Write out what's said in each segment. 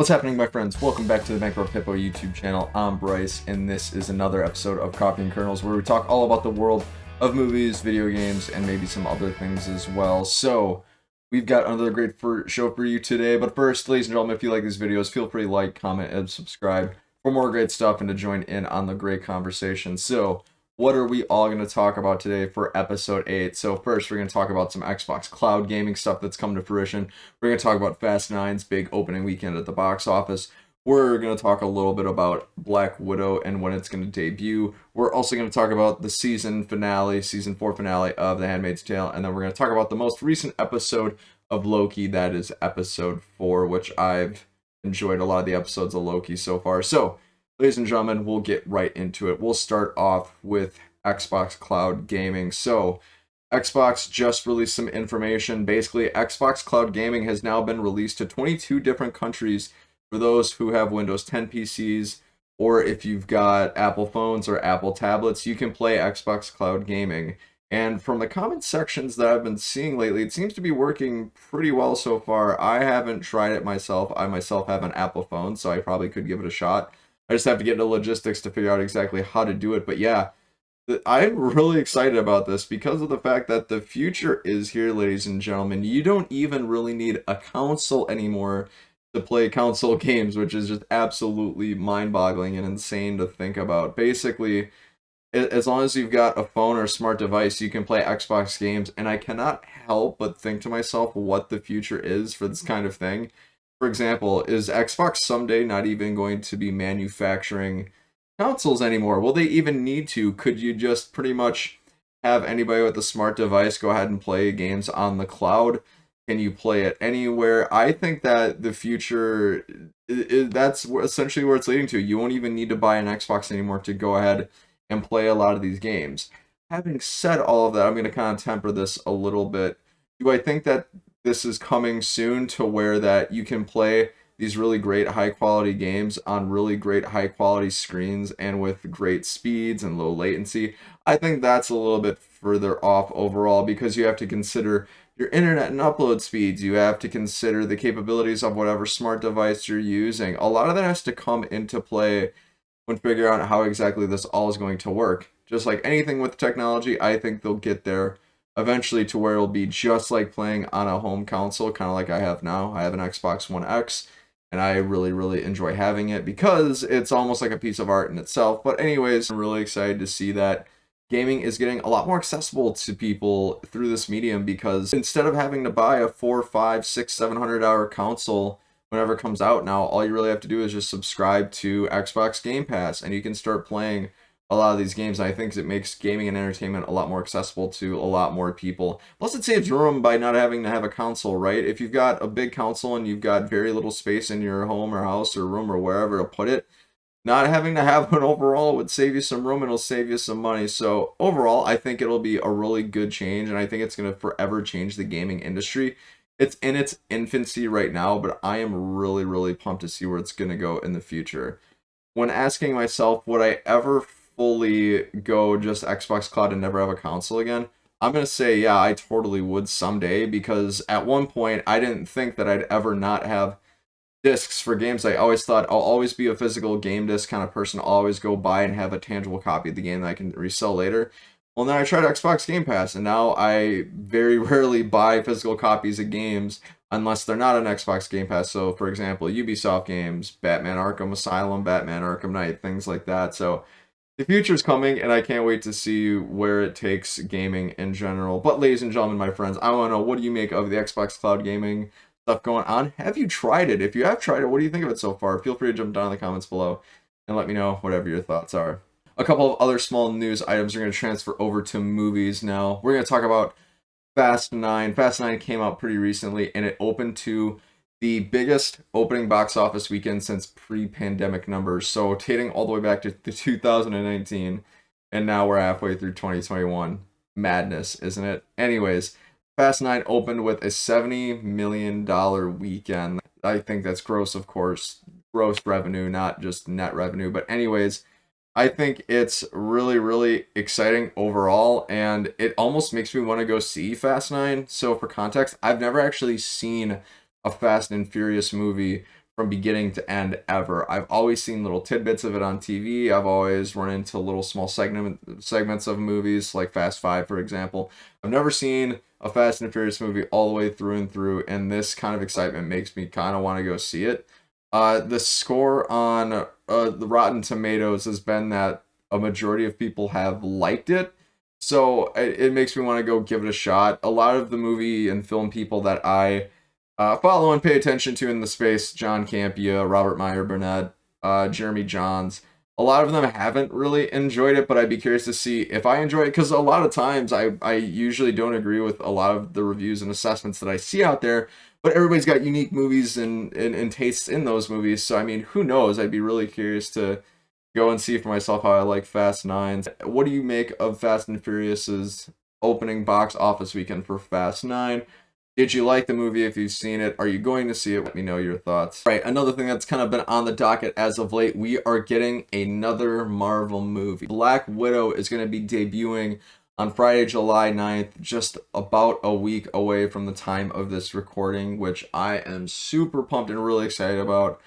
What's happening, my friends? Welcome back to the Bankrupt Hippo YouTube channel. I'm Bryce, and this is another episode of Coffee and Kernels, where we talk all about the world of movies, video games, and maybe some other things as well. So, we've got another great show for you today. But first, ladies and gentlemen, if you like these videos, feel free to like, comment, and subscribe for more great stuff and to join in on the great conversation. So, what are we all going to talk about today for episode 8? So first, we're going to talk about some Xbox cloud gaming stuff that's come to fruition. We're going to talk about Fast 9's big opening weekend at the box office. We're going to talk a little bit about Black Widow and when it's going to debut. We're also going to talk about the season 4 finale of The Handmaid's Tale. And then we're going to talk about the most recent episode of Loki, that is episode 4, which I've enjoyed a lot of the episodes of Loki so far. So, ladies and gentlemen, we'll get right into it. We'll start off with Xbox Cloud Gaming. So, Xbox just released some information. Basically, Xbox Cloud Gaming has now been released to 22 different countries for those who have Windows 10 PCs, or if you've got Apple phones or Apple tablets, you can play Xbox Cloud Gaming. And from the comment sections that I've been seeing lately, it seems to be working pretty well so far. I haven't tried it myself. I myself have an Apple phone, so I probably could give it a shot. I just have to get into logistics to figure out exactly how to do it. But yeah, I'm really excited about this because of the fact that the future is here, ladies and gentlemen. You don't even really need a console anymore to play console games, which is just absolutely mind-boggling and insane to think about. Basically, as long as you've got a phone or a smart device, you can play Xbox games, and I cannot help but think to myself what the future is for this kind of thing. For example, is Xbox someday not even going to be manufacturing consoles anymore? Will they even need to? Could you just pretty much have anybody with a smart device go ahead and play games on the cloud? Can you play it anywhere? I think that the future, that's essentially where it's leading to. You won't even need to buy an Xbox anymore to go ahead and play a lot of these games. Having said all of that, I'm going to kind of temper this a little bit. Do I think that this is coming soon to where that you can play these really great high quality games on really great high quality screens and with great speeds and low latency? I think that's a little bit further off overall because you have to consider your internet and upload speeds. You have to consider the capabilities of whatever smart device you're using. A lot of that has to come into play when figuring out how exactly this all is going to work. Just like anything with technology, I think they'll get there eventually to where it'll be just like playing on a home console, kind of like I have now. I have an Xbox One X, and I really enjoy having it because it's almost like a piece of art in itself. But anyways, I'm really excited to see that gaming is getting a lot more accessible to people through this medium, because instead of having to buy a 4, 5, 6, 700 hour console whenever it comes out now, all you really have to do is just subscribe to Xbox Game Pass, and you can start playing a lot of these games. I think it makes gaming and entertainment a lot more accessible to a lot more people. Plus, it saves room by not having to have a console, right? If you've got a big console and you've got very little space in your home or house or room or wherever to put it, not having to have one overall would save you some room and it'll save you some money. So overall, I think it'll be a really good change, and I think it's going to forever change the gaming industry. It's in its infancy right now, but I am really pumped to see where it's going to go in the future. When asking myself, would I ever fully go just Xbox Cloud and never have a console again, I'm going to say, yeah, I totally would someday, because at one point, I didn't think that I'd ever not have discs for games. I always thought I'll always be a physical game disc kind of person. I'll always go buy and have a tangible copy of the game that I can resell later. Well, then I tried Xbox Game Pass, and now I very rarely buy physical copies of games unless they're not on Xbox Game Pass. So, for example, Ubisoft games, Batman Arkham Asylum, Batman Arkham Knight, things like that. So, the future's coming, and I can't wait to see where it takes gaming in general. But, ladies and gentlemen, my friends, I want to know, what do you make of the Xbox Cloud Gaming stuff going on? Have you tried it? If you have tried it, what do you think of it so far? Feel free to jump down in the comments below and let me know whatever your thoughts are. A couple of other small news items are going to transfer over to movies now. We're going to talk about Fast 9. Fast 9 came out pretty recently, and it opened to the biggest opening box office weekend since pre-pandemic numbers. So dating all the way back to 2019, and now we're halfway through 2021. Madness, isn't it? Anyways, Fast 9 opened with a $70 million weekend. I think that's gross, of course. Gross revenue, not just net revenue. But anyways, I think it's really exciting overall, and it almost makes me want to go see Fast 9. So for context, I've never actually seen a Fast and Furious movie from beginning to end ever. I've always seen little tidbits of it on TV. I've always run into little small segments of movies like Fast Five, for example. I've never seen a Fast and Furious movie all the way through and through, and this kind of excitement makes me kind of want to go see it. The score on the Rotten Tomatoes has been that a majority of people have liked it, so it makes me want to go give it a shot. A lot of the movie and film people that I follow and pay attention to in the space, John Campea, Robert Meyer Burnett, Jeremy Johns, a lot of them haven't really enjoyed it, but I'd be curious to see if I enjoy it, because a lot of times I usually don't agree with a lot of the reviews and assessments that I see out there, but everybody's got unique movies and tastes in those movies, so I mean, who knows? I'd be really curious to go and see for myself how I like Fast 9. What do you make of Fast and Furious's opening box office weekend for Fast 9? Did you like the movie? If you've seen it, are you going to see it? Let me know your thoughts. Right, another thing that's kind of been on the docket as of late, we are getting another Marvel movie. Black Widow is going to be debuting on Friday, July 9th, just about a week away from the time of this recording, which I am super pumped and really excited about.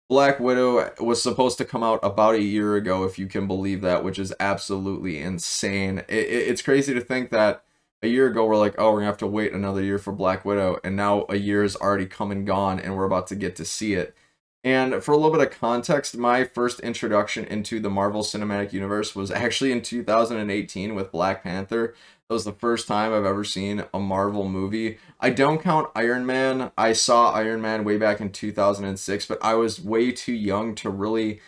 Black Widow was supposed to come out about a year ago, if you can believe that, which is absolutely insane. It's crazy to think that a year ago we're like, oh, we're gonna have to wait another year for Black Widow, and now a year has already come and gone, and we're about to get to see it. And for a little bit of context, my first introduction into the Marvel Cinematic Universe was actually in 2018 with Black Panther. That was the first time I've ever seen a Marvel movie. I don't count Iron Man. I saw Iron Man way back in 2006, but I was way too young to really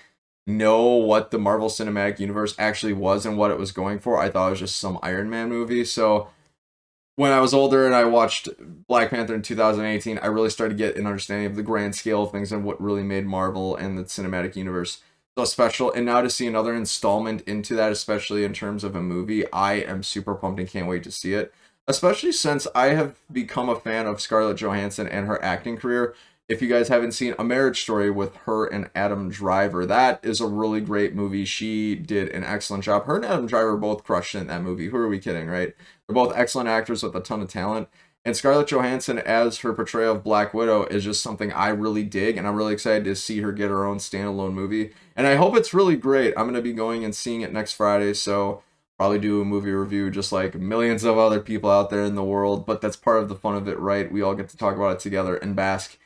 know what the Marvel Cinematic Universe actually was and what it was going for. I thought it was just some Iron Man movie. So when I was older and I watched Black Panther in 2018, I really started to get an understanding of the grand scale of things and what really made Marvel and the cinematic universe so special. And now to see another installment into that, especially in terms of a movie, I am super pumped and can't wait to see it. Especially since I have become a fan of Scarlett Johansson and her acting career. If you guys haven't seen A Marriage Story with her and Adam Driver, that is a really great movie. She did an excellent job. Her and Adam Driver both crushed in that movie. Who are we kidding, right? They're both excellent actors with a ton of talent. And Scarlett Johansson as her portrayal of Black Widow is just something I really dig, and I'm really excited to see her get her own standalone movie. And I hope it's really great. I'm going to be going and seeing it next Friday, so probably do a movie review just like millions of other people out there in the world, but that's part of the fun of it, right? We all get to talk about it together and bask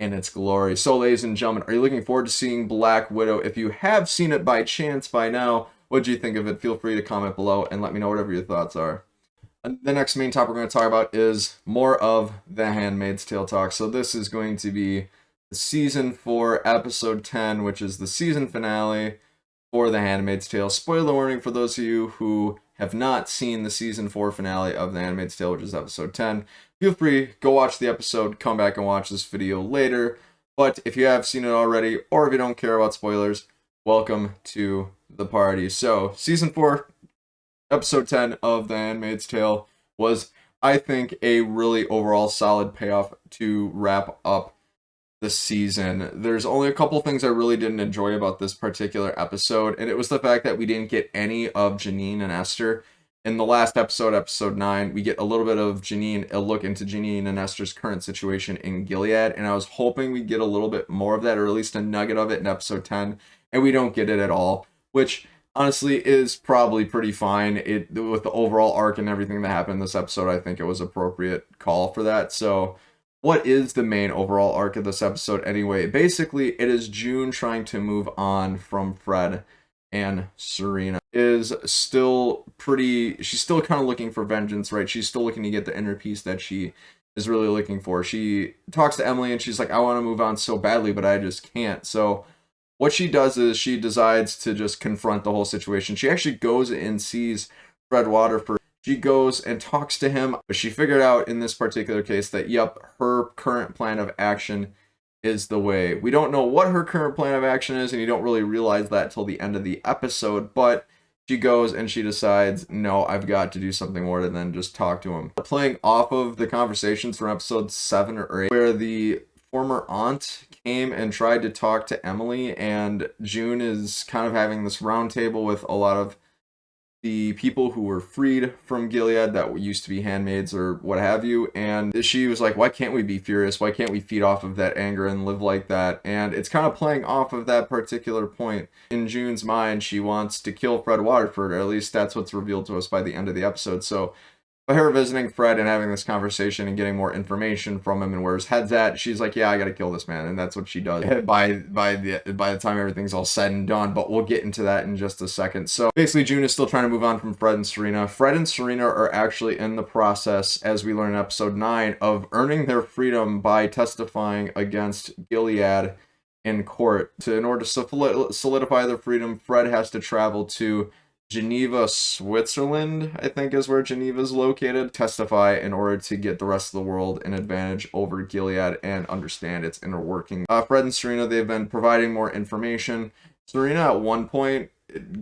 in its glory. So, ladies and gentlemen, are you looking forward to seeing Black Widow? If you have seen it by chance by now, what do you think of it? Feel free to comment below and let me know whatever your thoughts are. The next main topic we're going to talk about is more of the Handmaid's Tale talk. So this is going to be the season 4, episode 10, which is the season finale for the Handmaid's Tale. Spoiler warning for those of you who have not seen the season 4 finale of the Handmaid's Tale, which is episode 10. Feel free, go watch the episode, come back and watch this video later. But if you have seen it already, or if you don't care about spoilers, welcome to the party. So, season 4, episode 10 of The Handmaid's Tale was, I think, a really overall solid payoff to wrap up the season. There's only a couple things I really didn't enjoy about this particular episode, and it was the fact that we didn't get any of Janine and Esther. In the last episode, episode 9, we get a little bit of Janine, a look into Janine and Esther's current situation in Gilead, and I was hoping we'd get a little bit more of that, or at least a nugget of it in episode 10, and we don't get it at all, which honestly is probably pretty fine. With the overall arc and everything that happened in this episode, I think it was appropriate call for that. So what is the main overall arc of this episode anyway? Basically, it is June trying to move on from Fred, and Serena is still she's still kind of looking for vengeance, right? She's still looking to get the inner peace that she is really looking for. She talks to Emily and she's like, I want to move on so badly, but I just can't. So what she does is she decides to just confront the whole situation. She actually goes and sees Fred Waterford. She goes and talks to him, but she figured out in this particular case that, yep, her current plan of action is the way. We don't know what her current plan of action is, and you don't really realize that till the end of the episode, but she goes and she decides, no, I've got to do something more than just talk to him. Playing off of the conversations from episode 7 or 8, where the former aunt came and tried to talk to Emily, and June is kind of having this round table with a lot of the people who were freed from Gilead that used to be handmaids or what have you. And she was like, why can't we be furious? Why can't we feed off of that anger and live like that? And it's kind of playing off of that particular point. In June's mind, she wants to kill Fred Waterford, or at least that's what's revealed to us by the end of the episode. So by her visiting Fred and having this conversation and getting more information from him and where his head's at, she's like, "Yeah, I gotta kill this man," and that's what she does. By the time everything's all said and done, but we'll get into that in just a second. So basically, June is still trying to move on from Fred and Serena. Fred and Serena are actually in the process, as we learn in episode 9, of earning their freedom by testifying against Gilead in court. In order to solidify their freedom, Fred has to travel to Geneva, Switzerland, I think is where Geneva is located, testify in order to get the rest of the world an advantage over Gilead and understand its inner working. Fred and Serena, they've been providing more information. Serena at one point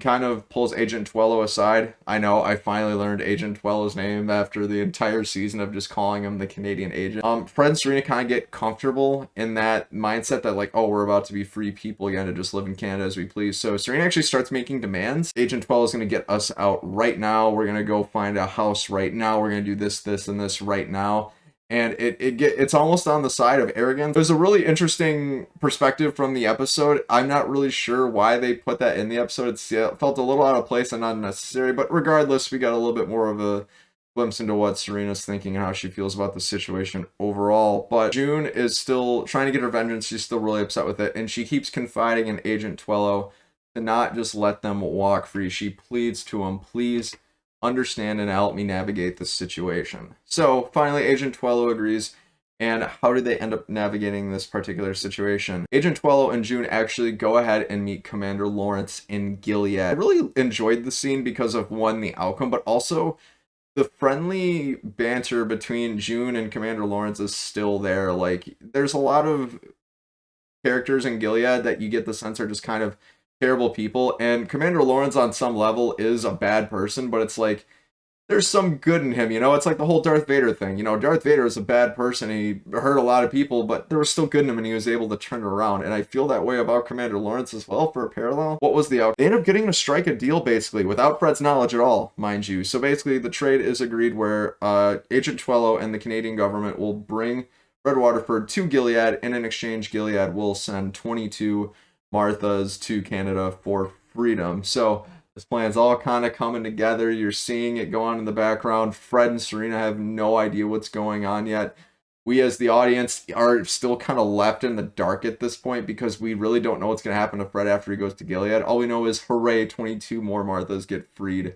kind of pulls Agent Twello aside. I know, I finally learned Agent Twello's name after the entire season of just calling him the Canadian agent. Fred and Serena kind of get comfortable in that mindset that like, oh, we're about to be free people again to just live in Canada as we please. So Serena actually starts making demands. Agent Twello is going to get us out right now. We're going to go find a house right now. We're going to do this, this, and this right now. And it's almost on the side of arrogance. There's a really interesting perspective from the episode. I'm not really sure why they put that in the episode. It felt a little out of place and unnecessary, but regardless, we got a little bit more of a glimpse into what Serena's thinking and how she feels about the situation overall. But June is still trying to get her vengeance. She's still really upset with it, and she keeps confiding in Agent Twello to not just let them walk free. She pleads to him, please understand and help me navigate this situation. So finally, Agent Twello agrees. And how did they end up navigating this particular situation? Agent Twello and June actually go ahead and meet Commander Lawrence in Gilead. I really enjoyed the scene because of, one, the outcome, but also the friendly banter between June and Commander Lawrence is still there. Like, there's a lot of characters in Gilead that you get the sense are just kind of terrible people, and Commander Lawrence on some level is a bad person, but it's like there's some good in him, you know? It's like the whole Darth Vader thing. You know, Darth Vader is a bad person, he hurt a lot of people, but there was still good in him and he was able to turn it around. And I feel that way about Commander Lawrence as well. For a parallel, what was the outcome? They end up getting to strike a deal basically without Fred's knowledge at all, mind you. So basically the trade is agreed where Agent Twello and the Canadian government will bring Fred Waterford to Gilead, and in exchange Gilead will send 22 Marthas to Canada for freedom. So this plan's all kind of coming together. You're seeing it go on in the background. Fred and Serena have no idea what's going on yet. We as the audience are still kind of left in the dark at this point because we really don't know what's going to happen to Fred after he goes to Gilead. All we know is, hooray, 22 more Marthas get freed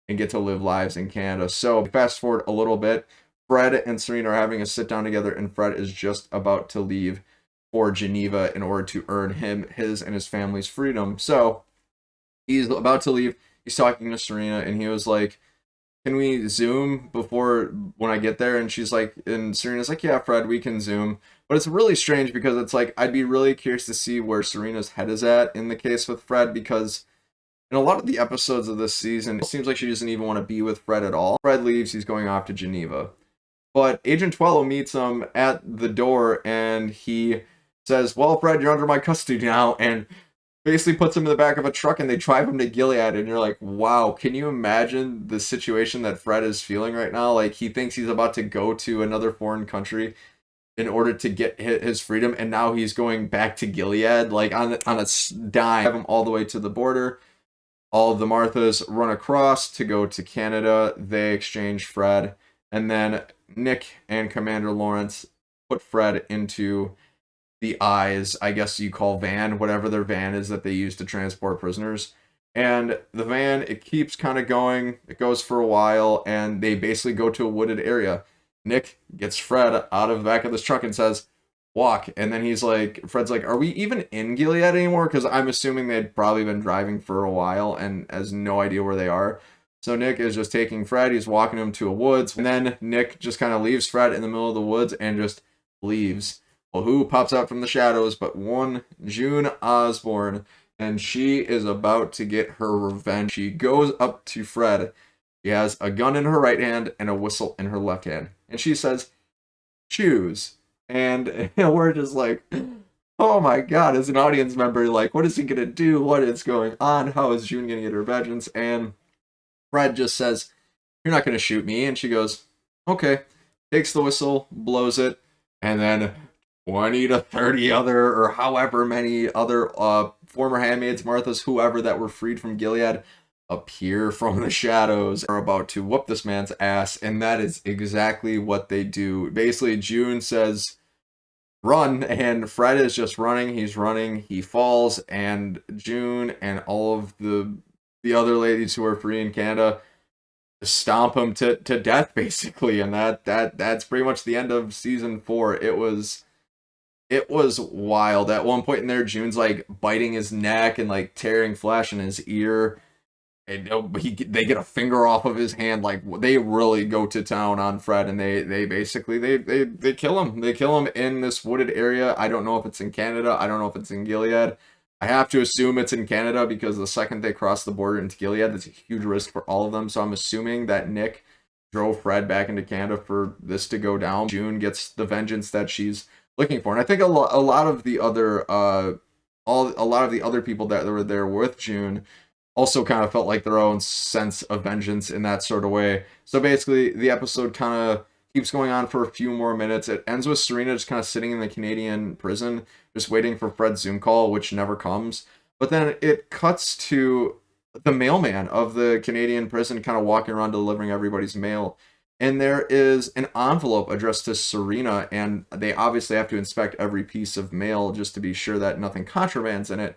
and get to live lives in Canada. So fast forward a little bit. Fred and Serena are having a sit down together, and Fred is just about to leave for Geneva in order to earn his and his family's freedom. So he's about to leave. He's talking to Serena, and he was like, can we Zoom before when I get there? And she's like, and Serena's like, yeah, Fred, we can Zoom. But it's really strange because it's like, I'd be really curious to see where Serena's head is at in the case with Fred, because in a lot of the episodes of this season, it seems like she doesn't even want to be with Fred at all. Fred leaves, he's going off to Geneva. But Agent Twello meets him at the door, and he says, well, Fred, you're under my custody now, and basically puts him in the back of a truck, and they drive him to Gilead, and you're like, wow, can you imagine the situation that Fred is feeling right now? Like, he thinks he's about to go to another foreign country in order to get his freedom, and now he's going back to Gilead, like, on a dime. Have him all the way to the border. All of the Marthas run across to go to Canada. They exchange Fred, and then Nick and Commander Lawrence put Fred into the Eyes, I guess you call van, whatever their van is that they use to transport prisoners. And the van, it keeps kind of going. It goes for a while, and they basically go to a wooded area. Nick gets Fred out of the back of this truck and says, walk. And then Fred's like, are we even in Gilead anymore? Because I'm assuming they'd probably been driving for a while and has no idea where they are. So Nick is just taking Fred, he's walking him to a woods, and then Nick just kind of leaves Fred in the middle of the woods and just leaves. Well, who pops out from the shadows but one June Osborne, and she is about to get her revenge. She goes up to Fred. She has a gun in her right hand and a whistle in her left hand, and she says, choose. And we're just like, oh my god, as an audience member, like, what is he gonna do? What is going on? How is June gonna get her vengeance? And Fred just says, "You're not going to shoot me," and she goes, "Okay." Takes the whistle, blows it, and then 20 to 30 other, or however many other former handmaids, Marthas, whoever that were freed from Gilead, appear from the shadows, are about to whoop this man's ass, and that is exactly what they do. Basically, June says, "Run," and Fred is just running. He's running. He falls, and June and all of the other ladies who are free in Canada stomp him to death, basically, and that's pretty much the end of season 4. It was wild. At one point in there, June's like biting his neck and like tearing flesh in his ear, and they get a finger off of his hand. Like, they really go to town on Fred, and they basically they kill him. They kill him in this wooded area. I don't know if it's in Canada. I don't know if it's in Gilead. I have to assume it's in Canada because the second they cross the border into Gilead, it's a huge risk for all of them. So I'm assuming that Nick drove Fred back into Canada for this to go down. June gets the vengeance that she's looking for, and I think a lot of the other a lot of the other people that were there with June also kind of felt like their own sense of vengeance in that sort of way. So basically, the episode kind of keeps going on for a few more minutes. It ends with Serena just kind of sitting in the Canadian prison, just waiting for Fred's Zoom call, which never comes. But then it cuts to the mailman of the Canadian prison kind of walking around delivering everybody's mail. And there is an envelope addressed to Serena, and they obviously have to inspect every piece of mail just to be sure that nothing contraband's in it.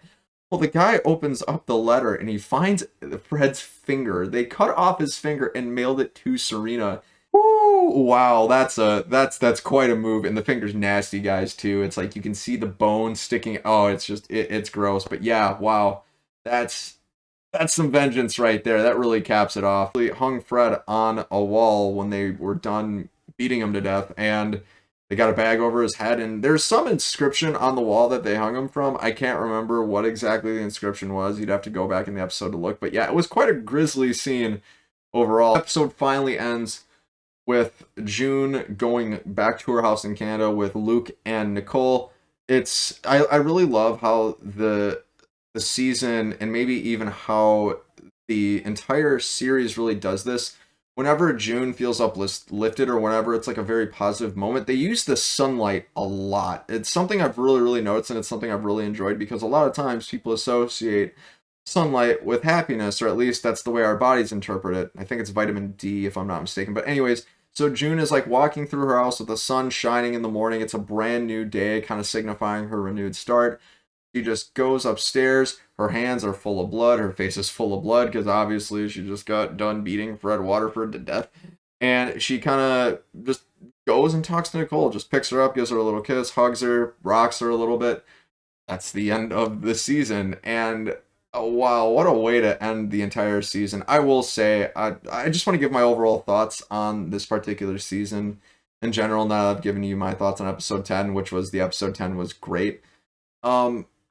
Well, the guy opens up the letter and he finds Fred's finger. They cut off his finger and mailed it to Serena. Woo! Wow, that's quite a move. And the finger's nasty, guys, too. It's like you can see the bone sticking. Oh, it's gross. But yeah, wow, that's some vengeance right there. That really caps it off. They hung Fred on a wall when they were done beating him to death, and they got a bag over his head, and there's some inscription on the wall that they hung him from. I can't remember what exactly the inscription was. You'd have to go back in the episode to look. But yeah, it was quite a grisly scene overall. The episode finally ends with June going back to her house in Canada with Luke and Nicole. I really love how the season, and maybe even how the entire series really does this. Whenever June feels uplifted, or whenever it's like a very positive moment, they use the sunlight a lot. It's something I've really noticed, and it's something I've really enjoyed, because a lot of times people associate sunlight with happiness, or at least that's the way our bodies interpret it. I think it's vitamin D, if I'm not mistaken. But anyways, so June is like walking through her house with the sun shining in the morning. It's a brand new day, kind of signifying her renewed start. She just goes upstairs. Her hands are full of blood. Her face is full of blood because obviously she just got done beating Fred Waterford to death. And she kind of just goes and talks to Nicole, just picks her up, gives her a little kiss, hugs her, rocks her a little bit. That's the end of the season. And wow, what a way to end the entire season. I will say, I just want to give my overall thoughts on this particular season in general. Now that I've given you my thoughts on episode 10, which was the episode 10 was great.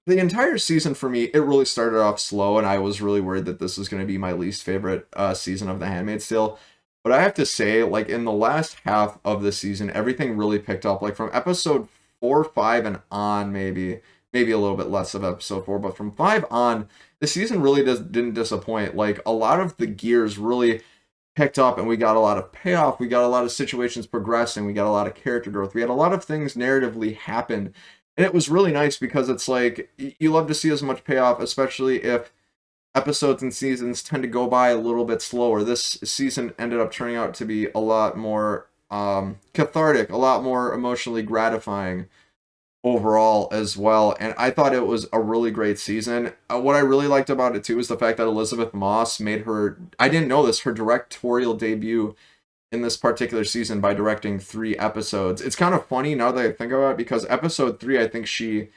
The entire season for me, it really started off slow, and I was really worried that this was going to be my least favorite season of The Handmaid's Tale. But I have to say, like, in the last half of the season, everything really picked up. Like, from episode 4, 5, and on, maybe a little bit less of episode 4, but from 5 on, the season really didn't disappoint. Like, a lot of the gears really picked up, and we got a lot of payoff. We got a lot of situations progressing. We got a lot of character growth. We had a lot of things narratively happen. And it was really nice because it's like, you love to see as much payoff, especially if episodes and seasons tend to go by a little bit slower. This season ended up turning out to be a lot more cathartic, a lot more emotionally gratifying overall as well. And I thought it was a really great season. What I really liked about it too is the fact that Elizabeth Moss made her, I didn't know this, her directorial debut in this particular season by directing 3 episodes. It's kind of funny now that I think about it, because episode 3, I think she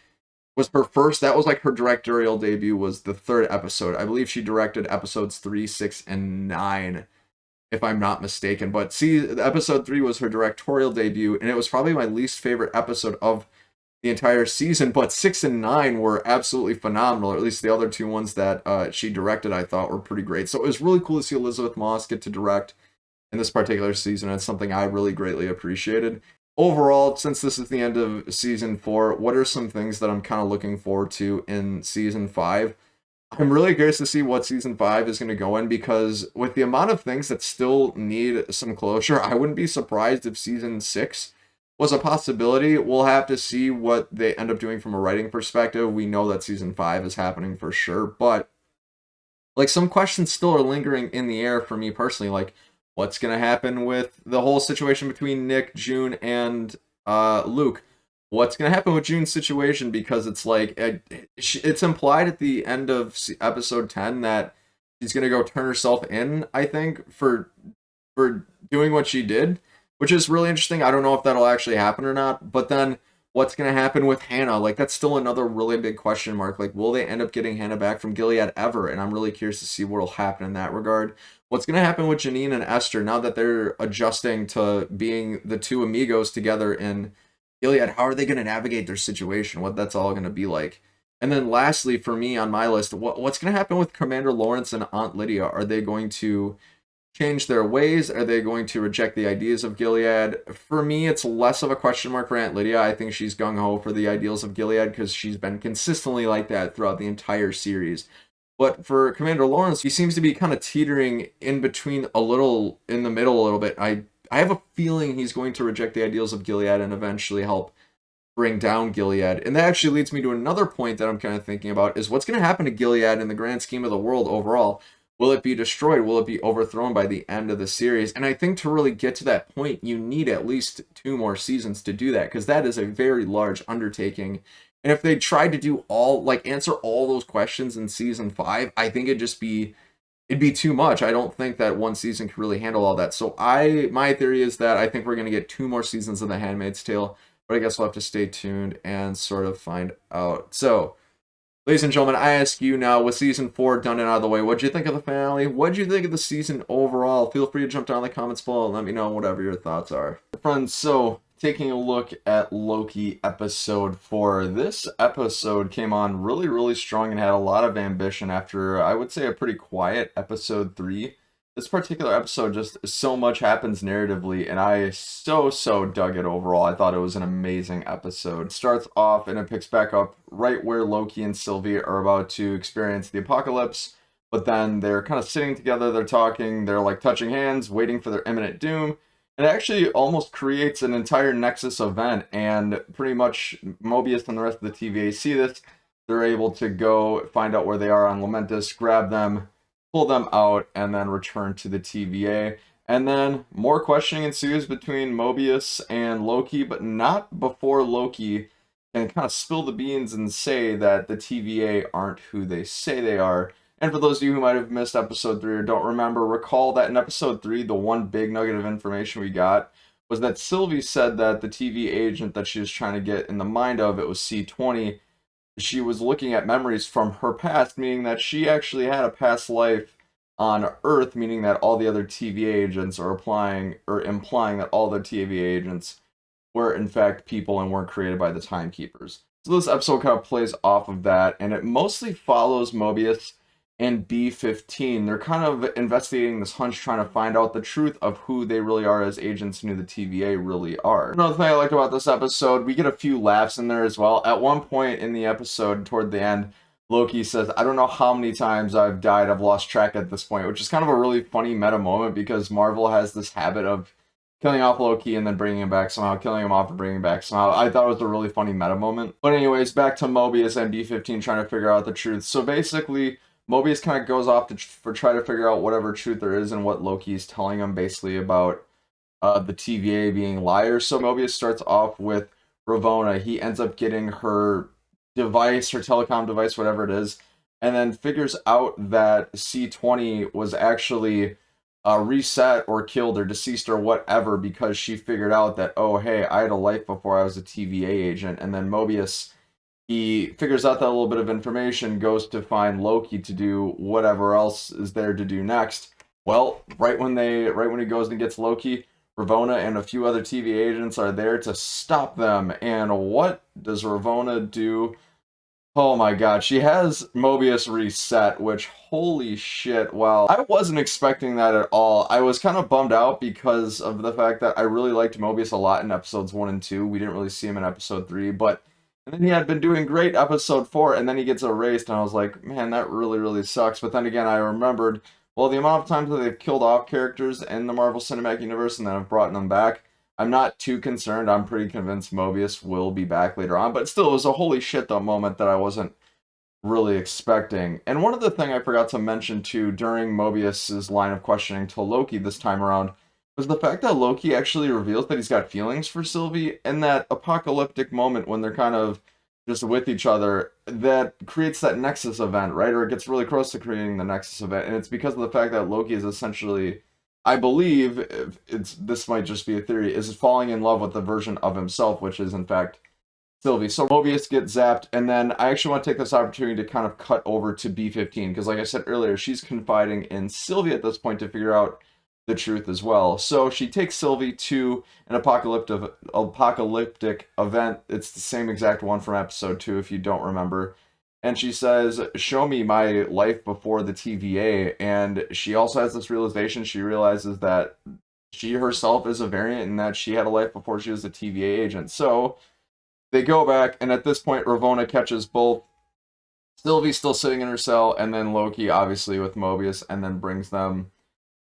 was her first, that was like her directorial debut, was the 3rd episode. I believe she directed episodes 3, 6, and 9, if I'm not mistaken. But see, episode 3 was her directorial debut, and it was probably my least favorite episode of the entire season, but 6 and 9 were absolutely phenomenal, or at least the other 2 ones that she directed I thought were pretty great. So it was really cool to see Elizabeth Moss get to direct in this particular season. It's something I really greatly appreciated. Overall, since this is the end of season 4, what are some things that I'm kind of looking forward to in season 5? I'm really curious to see what season 5 is going to go in, because with the amount of things that still need some closure, I wouldn't be surprised if season 6 was a possibility. We'll have to see what they end up doing from a writing perspective. We know that season 5 is happening for sure, but like some questions still are lingering in the air for me personally. Like, what's going to happen with the whole situation between Nick, June, and Luke? What's going to happen with June's situation? Because it's like it's implied at the end of episode 10 that she's going to go turn herself in, I think, for doing what she did, which is really interesting. I don't know if that'll actually happen or not. But then what's going to happen with Hannah? Like, that's still another really big question mark. Like, will they end up getting Hannah back from Gilead ever? And I'm really curious to see what will happen in that regard. What's going to happen with Janine and Esther now that they're adjusting to being the two amigos together in Gilead? How are they going to navigate their situation? What that's all going to be like? And then lastly, for me on my list, what's going to happen with Commander Lawrence and Aunt Lydia? Are they going to change their ways? Are they going to reject the ideas of Gilead? For me, it's less of a question mark for Aunt Lydia. I think she's gung-ho for the ideals of Gilead because she's been consistently like that throughout the entire series. But for Commander Lawrence, he seems to be kind of teetering in between, a little in the middle a little bit. I have a feeling he's going to reject the ideals of Gilead and eventually help bring down Gilead. And that actually leads me to another point that I'm kind of thinking about, is what's going to happen to Gilead in the grand scheme of the world overall? Will it be destroyed? Will it be overthrown by the end of the series? And I think to really get to that point, you need at least 2 more seasons to do that, because that is a very large undertaking. And if they tried to do answer all those questions in season 5, I think it'd be too much. I don't think that one season could really handle all that. So my theory is that I think we're going to get 2 more seasons of The Handmaid's Tale, but I guess we'll have to stay tuned and sort of find out. So, ladies and gentlemen, I ask you now, with season 4 done and out of the way, what'd you think of the finale? What'd you think of the season overall? Feel free to jump down in the comments below and let me know whatever your thoughts are. Friends, so taking a look at Loki episode 4. This episode came on really, really strong and had a lot of ambition after, I would say, a pretty quiet episode 3. This particular episode, just so much happens narratively, and I so dug it overall. I thought it was an amazing episode. It starts off and it picks back up right where Loki and Sylvie are about to experience the apocalypse, but then they're kind of sitting together, they're talking, they're like touching hands, waiting for their imminent doom. And it actually almost creates an entire Nexus event, and pretty much Mobius and the rest of the TVA see this. They're able to go find out where they are on Lamentus, grab them, pull them out, and then return to the TVA. And then more questioning ensues between Mobius and Loki, but not before Loki can kind of spill the beans and say that the TVA aren't who they say they are. And for those of you who might have missed episode 3 or don't remember, recall that in episode 3, the one big nugget of information we got was that Sylvie said that the TVA agent that she was trying to get in the mind of, it was C20, she was looking at memories from her past, meaning that she actually had a past life on Earth, meaning that all the other TVA agents are implying that all the TVA agents were in fact people and weren't created by the Timekeepers. So this episode kind of plays off of that, and it mostly follows Mobius and B15. They're kind of investigating this hunch, trying to find out the truth of who they really are as agents and who the TVA really are. Another thing I liked about this episode, we get a few laughs in there as well. At one point in the episode, toward the end, Loki says, "I don't know how many times I've died, I've lost track at this point," which is kind of a really funny meta moment, because Marvel has this habit of killing off Loki and then bringing him back somehow, killing him off and bringing him back somehow. I thought it was a really funny meta moment. But anyways, back to Mobius and B15 trying to figure out the truth. So basically, Mobius kind of goes off to try to figure out whatever truth there is and what Loki is telling him basically about the TVA being liars. So Mobius starts off with Ravonna. He ends up getting her device, her telecom device, whatever it is, and then figures out that C20 was actually reset or killed or deceased or whatever, because she figured out that, oh, hey, I had a life before I was a TVA agent. And then Mobius, he figures out that little bit of information, goes to find Loki to do whatever else is there to do next. Well, right when he goes and gets Loki, Ravonna and a few other TVA agents are there to stop them. And what does Ravonna do? Oh my god, she has Mobius reset, which, holy shit, wow. I wasn't expecting that at all. I was kind of bummed out because of the fact that I really liked Mobius a lot in episodes 1 and 2. We didn't really see him in episode 3, but And then he had been doing great episode 4, and then he gets erased, and I was like, man, that really, really sucks. But then again, I remembered, well, the amount of times that they've killed off characters in the Marvel Cinematic Universe and then have brought them back, I'm not too concerned. I'm pretty convinced Mobius will be back later on. But still, it was a holy shit though moment that I wasn't really expecting. And one other thing I forgot to mention too during Mobius's line of questioning to Loki this time around was the fact that Loki actually reveals that he's got feelings for Sylvie in that apocalyptic moment when they're kind of just with each other that creates that Nexus event, right? Or it gets really close to creating the Nexus event. And it's because of the fact that Loki is essentially, I believe, if it's this might just be a theory, is falling in love with the version of himself, which is in fact Sylvie. So Mobius gets zapped, and then I actually want to take this opportunity to kind of cut over to B-15, because like I said earlier, she's confiding in Sylvie at this point to figure out the truth as well. So she takes Sylvie to an apocalyptic event. It's the same exact one from episode 2, if you don't remember. And she says, show me my life before the TVA. And she also has this realization. She realizes that she herself is a variant and that she had a life before she was a TVA agent. So they go back, and at this point, Ravonna catches both Sylvie still sitting in her cell, and then Loki, obviously, with Mobius, and then brings them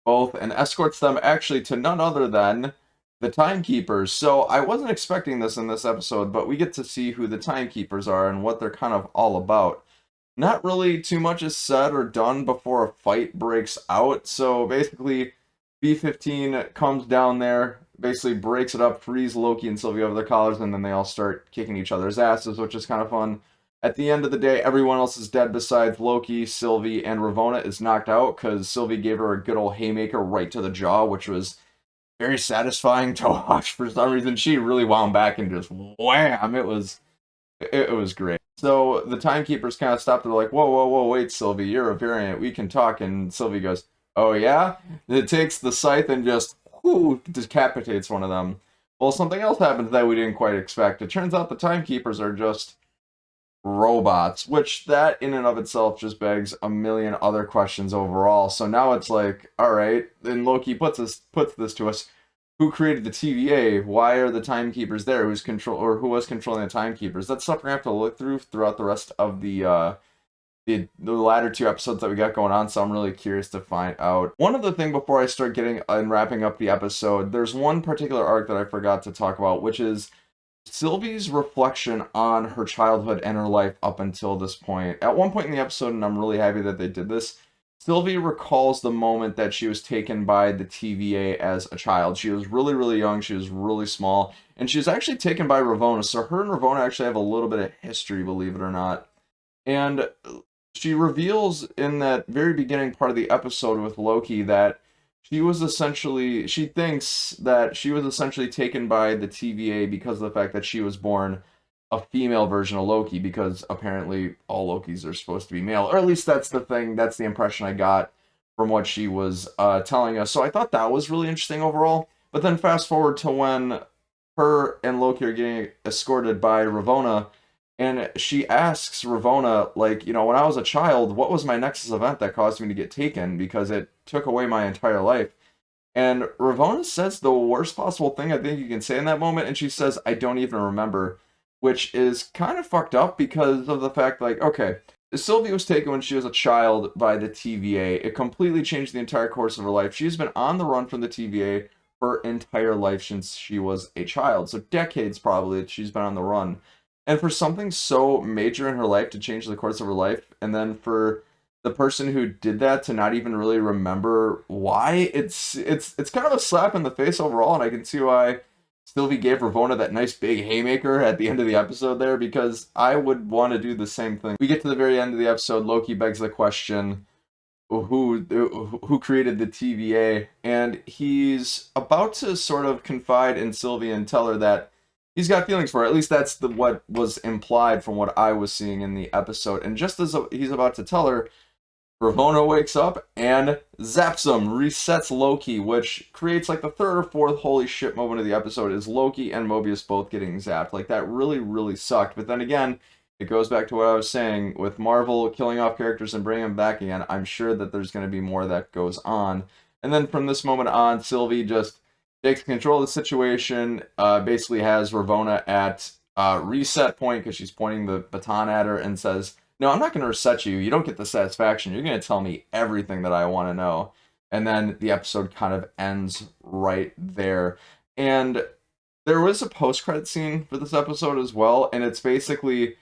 both and escorts them actually to none other than the Timekeepers. So I wasn't expecting this in this episode, but we get to see who the Timekeepers are and what they're kind of all about. Not really too much is said or done before a fight breaks out. So basically, B-15 comes down there, basically breaks it up, frees Loki and Sylvie over their collars, and then they all start kicking each other's asses, which is kind of fun. At the end of the day, everyone else is dead besides Loki, Sylvie, and Ravonna is knocked out because Sylvie gave her a good old haymaker right to the jaw, which was very satisfying to watch for some reason. She really wound back and just wham! It was great. So the timekeepers kind of stopped. They're like, whoa, whoa, whoa, wait, Sylvie, you're a variant. We can talk. And Sylvie goes, oh, yeah? And it takes the scythe and just decapitates one of them. Well, something else happens that we didn't quite expect. It turns out the timekeepers are just robots, which that in and of itself just begs a million other questions overall. So now it's like, all right, then Loki puts this to us. Who created the TVA? Why are the timekeepers there? Who was controlling the timekeepers? That's stuff we're gonna have to look through throughout the rest of the latter 2 episodes that we got going on, so I'm really curious to find out. One other thing before I start getting and wrapping up the episode, there's one particular arc that I forgot to talk about, which is Sylvie's reflection on her childhood and her life up until this point. At one point in the episode, and I'm really happy that they did this, Sylvie recalls the moment that she was taken by the TVA as a child. She was really, really young, she was really small, and she was actually taken by Ravonna. So her and Ravonna actually have a little bit of history, believe it or not. And she reveals in that very beginning part of the episode with Loki that she thinks that she was essentially taken by the TVA because of the fact that she was born a female version of Loki, because apparently all Lokis are supposed to be male, or at least that's the impression I got from what she was telling us. So I thought that was really interesting overall. But then fast forward to when her and Loki are getting escorted by Ravonna, and she asks Ravonna, like, when I was a child, what was my Nexus event that caused me to get taken? Because it took away my entire life. And Ravonna says the worst possible thing I think you can say in that moment, and she says, I don't even remember, which is kind of fucked up because of the fact, like, okay, Sylvie was taken when she was a child by the TVA. It completely changed the entire course of her life. She's been on the run from the TVA her entire life since she was a child. So decades probably that she's been on the run. And for something so major in her life to change the course of her life, and then for the person who did that to not even really remember why, it's kind of a slap in the face overall, and I can see why Sylvie gave Ravonna that nice big haymaker at the end of the episode there, because I would want to do the same thing. We get to the very end of the episode, Loki begs the question, who created the TVA, and he's about to sort of confide in Sylvie and tell her that he's got feelings for her. At least that's what was implied from what I was seeing in the episode. And just as he's about to tell her, Ravonna wakes up and zaps him, resets Loki, which creates like the third or fourth holy shit moment of the episode is Loki and Mobius both getting zapped. Like that really, really sucked. But then again, it goes back to what I was saying with Marvel killing off characters and bringing them back again. I'm sure that there's going to be more that goes on. And then from this moment on, Sylvie just takes control of the situation, basically has Ravonna at reset point because she's pointing the baton at her and says, "No, I'm not going to reset you. You don't get the satisfaction. You're going to tell me everything that I want to know." And then the episode kind of ends right there. And there was a post-credit scene for this episode as well, and it's basically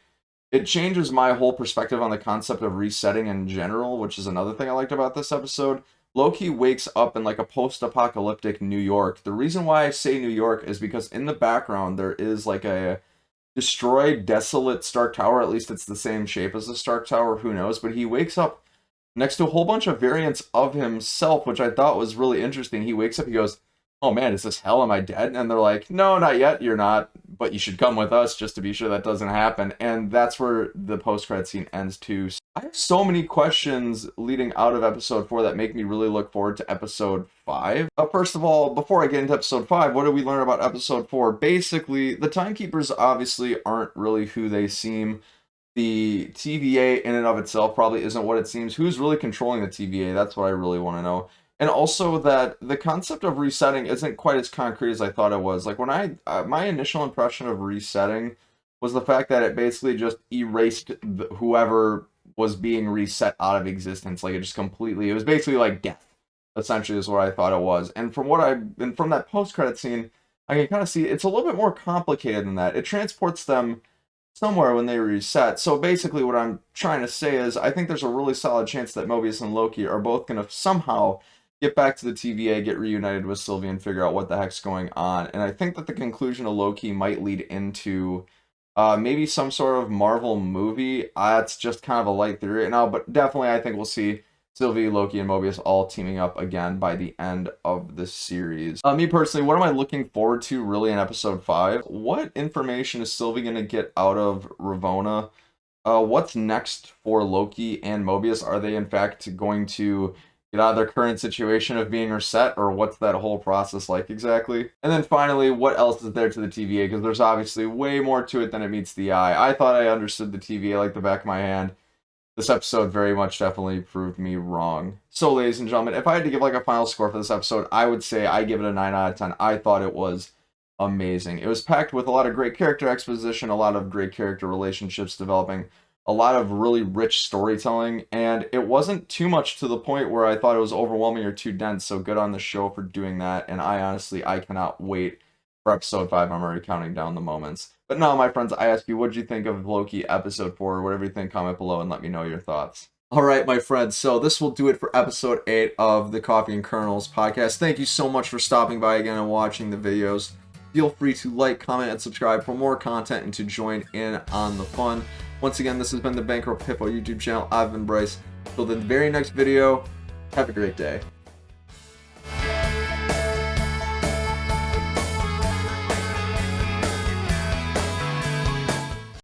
it changes my whole perspective on the concept of resetting in general, which is another thing I liked about this episode. Loki wakes up in like a post-apocalyptic New York. The reason why I say New York is because in the background there is like a destroyed, desolate Stark Tower. At least it's the same shape as the Stark Tower, who knows? But he wakes up next to a whole bunch of variants of himself, which I thought was really interesting. He wakes up, he goes, "Oh man, is this hell? Am I dead?" And they're like, "No, not yet, you're not, but you should come with us just to be sure that doesn't happen." And that's where the post-credit scene ends too. I have so many questions leading out of episode 4 that make me really look forward to episode 5. First of all, before I get into episode 5, what did we learn about episode 4? Basically, the Timekeepers obviously aren't really who they seem. The TVA in and of itself probably isn't what it seems. Who's really controlling the TVA? That's what I really want to know. And also that the concept of resetting isn't quite as concrete as I thought it was. Like when my initial impression of resetting was the fact that it basically just erased whoever was being reset out of existence. Like it just completely, it was basically like death, essentially is what I thought it was. And from that post-credit scene, I can kind of see it's a little bit more complicated than that. It transports them somewhere when they reset. So basically what I'm trying to say is I think there's a really solid chance that Mobius and Loki are both going to somehow get back to the TVA, get reunited with Sylvie, and figure out what the heck's going on. And I think that the conclusion of Loki might lead into maybe some sort of Marvel movie. That's just kind of a light theory right now, but definitely I think we'll see Sylvie, Loki, and Mobius all teaming up again by the end of the series. Me personally, what am I looking forward to really in episode 5? What information is Sylvie going to get out of Ravonna? What's next for Loki and Mobius? Are they in fact going to get out of their current situation of being reset, or what's that whole process like exactly? And then finally, what else is there to the TVA? Because there's obviously way more to it than it meets the eye. I thought I understood the TVA like the back of my hand. This episode very much definitely proved me wrong. So, ladies and gentlemen, if I had to give like a final score for this episode, I would say I give it a 9 out of 10. I thought it was amazing. It was packed with a lot of great character exposition, a lot of great character relationships developing, a lot of really rich storytelling, and it wasn't too much to the point where I thought it was overwhelming or too dense, so good on the show for doing that, and I cannot wait for episode 5. I'm already counting down the moments. But now, my friends, I ask you, what did you think of Loki episode 4? Whatever you think, comment below and let me know your thoughts. All right, my friends, so this will do it for episode 8 of the Coffee and Kernels podcast. Thank you so much for stopping by again and watching the videos. Feel free to like, comment, and subscribe for more content and to join in on the fun. Once again, this has been the Bankrupt Hippo YouTube channel. I've been Bryce. Till the very next video, have a great day.